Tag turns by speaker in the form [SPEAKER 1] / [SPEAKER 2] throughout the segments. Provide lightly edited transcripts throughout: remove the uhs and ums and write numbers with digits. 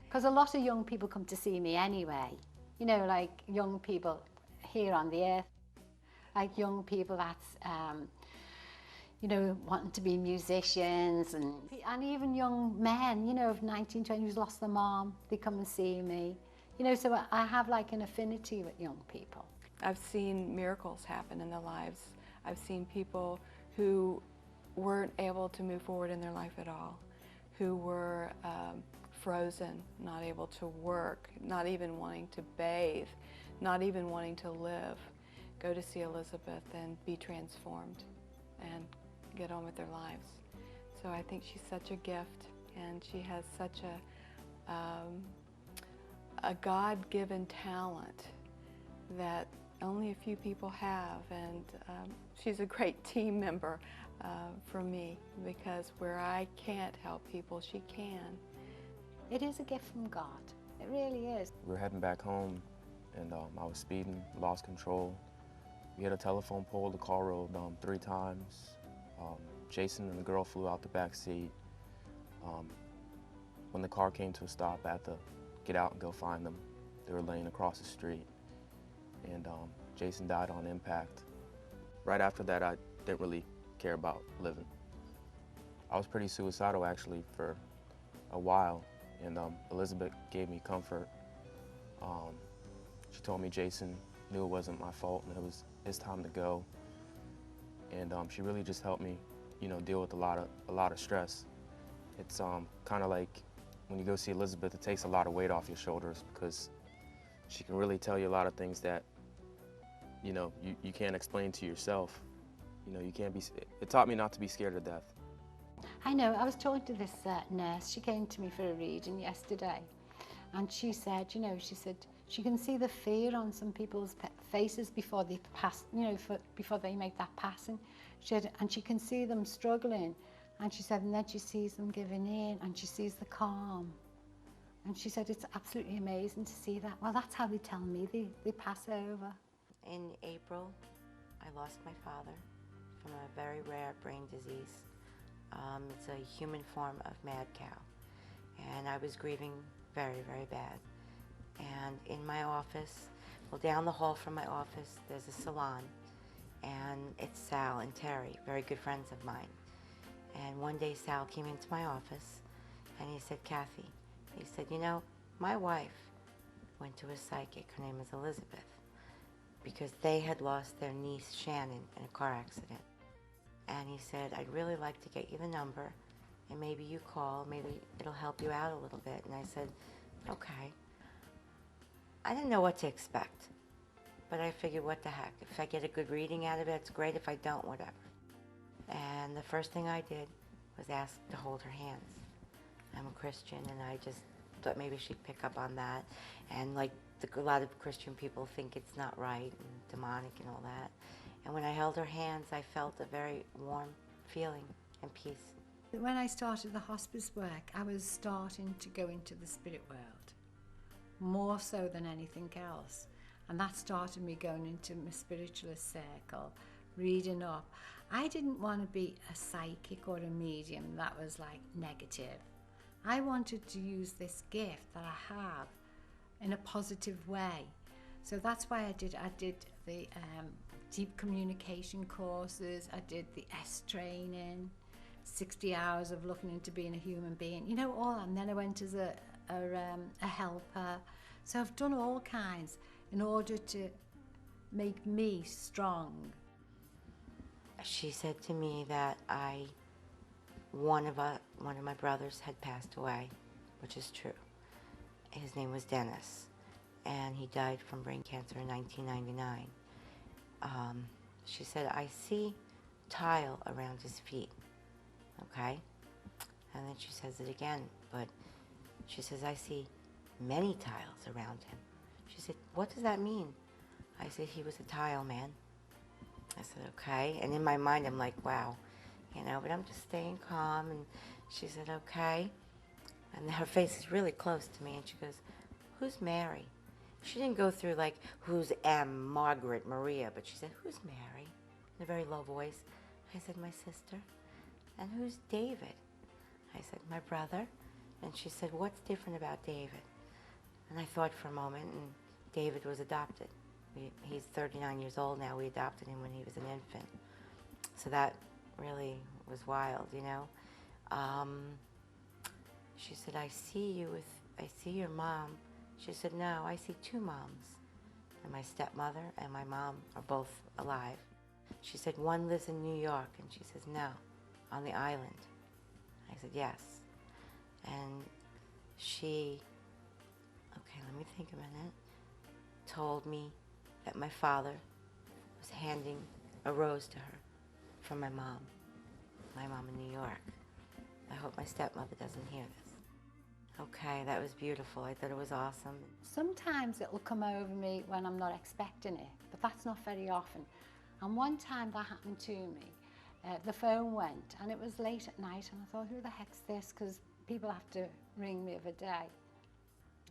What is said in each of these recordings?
[SPEAKER 1] Because a lot of young people come to see me anyway. You know, like young people here on the earth, like young people that's, you know, wanting to be musicians, and even young men, you know, of 19, 20 who's lost their mom, they come and see me. You know, so I have like an affinity with young people.
[SPEAKER 2] I've seen miracles happen in their lives. I've seen people who weren't able to move forward in their life at all, who were frozen, not able to work, not even wanting to bathe, not even wanting to live, go to see Elizabeth and be transformed and get on with their lives. So I think she's such a gift, and she has such a God-given talent that only a few people have, and she's a great team member for me, because where I can't help people, she can.
[SPEAKER 1] It is a gift from God. It really is.
[SPEAKER 3] We were heading back home, and I was speeding, lost control. We hit a telephone pole, the car rolled 3 times. Jason and the girl flew out the back seat. When the car came to a stop, I had to get out and go find them. They were laying across the street, and Jason died on impact. Right after that, I didn't really care about living. I was pretty suicidal actually for a while, and Elizabeth gave me comfort. She told me Jason knew it wasn't my fault and it was his time to go, and she really just helped me, you know, deal with a lot of stress. It's kind of like when you go see Elizabeth, it takes a lot of weight off your shoulders, because she can really tell you a lot of things that, you know, you can't explain to yourself. You know, you can't be. It taught me not to be scared of death.
[SPEAKER 1] I know, I was talking to this nurse. She came to me for a reading yesterday, and she said, you know, she said she can see the fear on some people's faces before they pass, you know, before they make that passing. She said, and she can see them struggling, and she said, and then she sees them giving in, and she sees the calm. And she said, it's absolutely amazing to see that. Well, that's how they tell me they pass over.
[SPEAKER 4] In April, I lost my father from a very rare brain disease. It's a human form of mad cow. And I was grieving very, very bad. And in my office, well, down the hall from my office, there's a salon. And it's Sal and Terry, very good friends of mine. And one day Sal came into my office and he said, Kathy, he said, you know, my wife went to a psychic, her name is Elizabeth, because they had lost their niece Shannon in a car accident. And he said, I'd really like to get you the number, and maybe you call, maybe it'll help you out a little bit. And I said, okay. I didn't know what to expect, but I figured, what the heck? If I get a good reading out of it, it's great. If I don't, whatever. And the first thing I did was ask to hold her hands. I'm a Christian, and I just thought maybe she'd pick up on that. And like a lot of Christian people think it's not right and demonic and all that. And when I held her hands, I felt a very warm feeling and peace.
[SPEAKER 1] When I started the hospice work, I was starting to go into the spirit world, more so than anything else. And that started me going into my spiritualist circle, reading up. I didn't want to be a psychic or a medium that was like negative. I wanted to use this gift that I have in a positive way. So that's why I did the deep communication courses, I did the S training, 60 hours of looking into being a human being, you know, all. And then I went as a helper. So I've done all kinds in order to make me strong.
[SPEAKER 4] She said to me that one of my brothers had passed away, which is true. His name was Dennis, and he died from brain cancer in 1999. She said, I see tile around his feet, okay? And then she says it again, but she says, I see many tiles around him. She said, what does that mean? I said, he was a tile man. I said, okay. And in my mind, I'm like, wow, you know, but I'm just staying calm. And she said, okay. And her face is really close to me. And she goes, who's Mary? She didn't go through like, who's M, Margaret, Maria, but she said, who's Mary? In a very low voice. I said, my sister. And who's David? I said, my brother. And she said, what's different about David? And I thought for a moment, and David was adopted. He's 39 years old now. We adopted him when he was an infant. So that really was wild, you know. She said, I see your mom. She said, no, I see two moms. And my stepmother and my mom are both alive. She said, one lives in New York. And she says, no, on the island. I said, yes. And she, okay, let me think a minute, told me that my father was handing a rose to her from my mom in New York. I hope my stepmother doesn't hear this. Okay, that was beautiful. I thought it was awesome.
[SPEAKER 1] Sometimes it'll come over me when I'm not expecting it, but that's not very often. And one time that happened to me, the phone went and it was late at night and I thought, who the heck's this? Because people have to ring me of a day.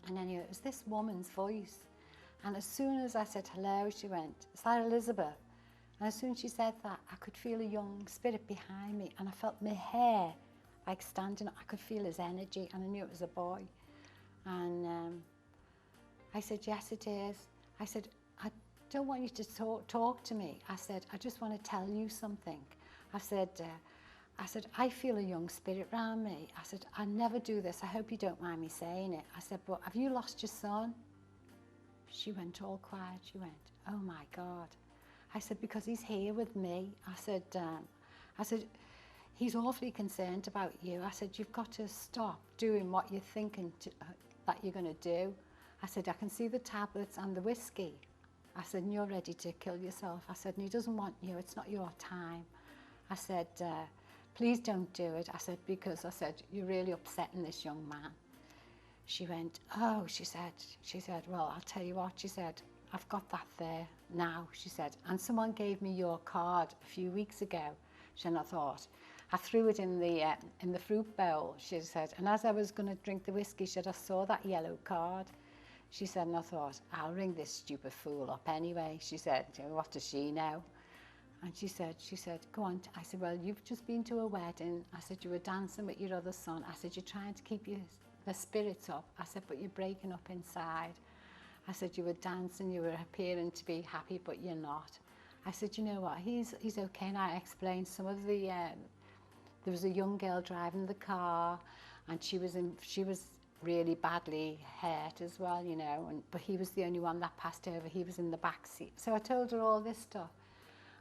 [SPEAKER 1] And anyway, it was this woman's voice. And as soon as I said hello, she went, is that Elizabeth? And as soon as she said that, I could feel a young spirit behind me and I felt my hair like standing up. I could feel his energy and I knew it was a boy. And I said, yes, it is. I said, I don't want you to talk to me. I said, I just want to tell you something. I said, I feel a young spirit around me. I said, I never do this. I hope you don't mind me saying it. I said, but have you lost your son? She went all quiet. She went, oh my God. I said, because he's here with me. I said, he's awfully concerned about you. I said, you've got to stop doing what you're thinking that you're going to do. I said, I can see the tablets and the whiskey. I said, and you're ready to kill yourself. I said, and he doesn't want you. It's not your time. I said, please don't do it. I said, because I said, you're really upsetting this young man. She went, oh, she said, well, I'll tell you what, she said, I've got that there now, she said, and someone gave me your card a few weeks ago. And I thought, I threw it in the fruit bowl, she said, and as I was going to drink the whiskey, she said, I saw that yellow card. She said, and I thought, I'll ring this stupid fool up anyway. She said, what does she know? And she said, go on. I said, well, you've just been to a wedding. I said, you were dancing with your other son. I said, you're trying to keep the spirits up. I said, but you're breaking up inside. I said, you were dancing, you were appearing to be happy, but you're not. I said, you know what, he's okay. And I explained some of the, there was a young girl driving the car and she was really badly hurt as well, you know, but he was the only one that passed over. He was in the back seat. So I told her all this stuff.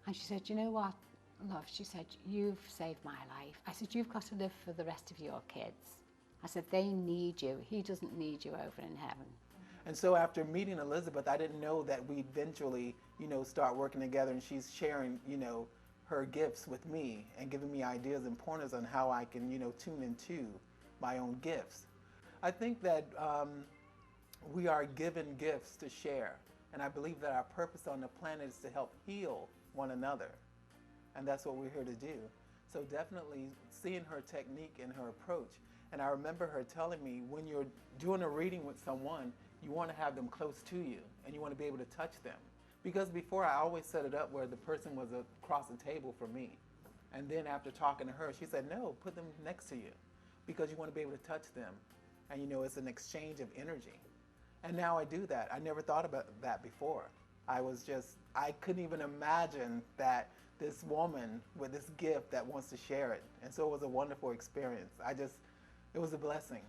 [SPEAKER 1] And she said, you know what, love, she said, you've saved my life. I said, you've got to live for the rest of your kids. I said, they need you. He doesn't need you over in heaven.
[SPEAKER 5] And so after meeting Elizabeth, I didn't know that we'd eventually, you know, start working together, and she's sharing, you know, her gifts with me and giving me ideas and pointers on how I can, you know, tune into my own gifts. I think that we are given gifts to share, and I believe that our purpose on the planet is to help heal one another, and that's what we're here to do. So definitely seeing her technique and her approach, and I remember her telling me, when you're doing a reading with someone, you want to have them close to you, and you want to be able to touch them. Because before, I always set it up where the person was across the table from me. And then after talking to her, she said, no, put them next to you, because you want to be able to touch them. And you know, it's an exchange of energy. And now I do that. I never thought about that before. I couldn't even imagine that this woman with this gift that wants to share it. And so it was a wonderful experience. It was a blessing.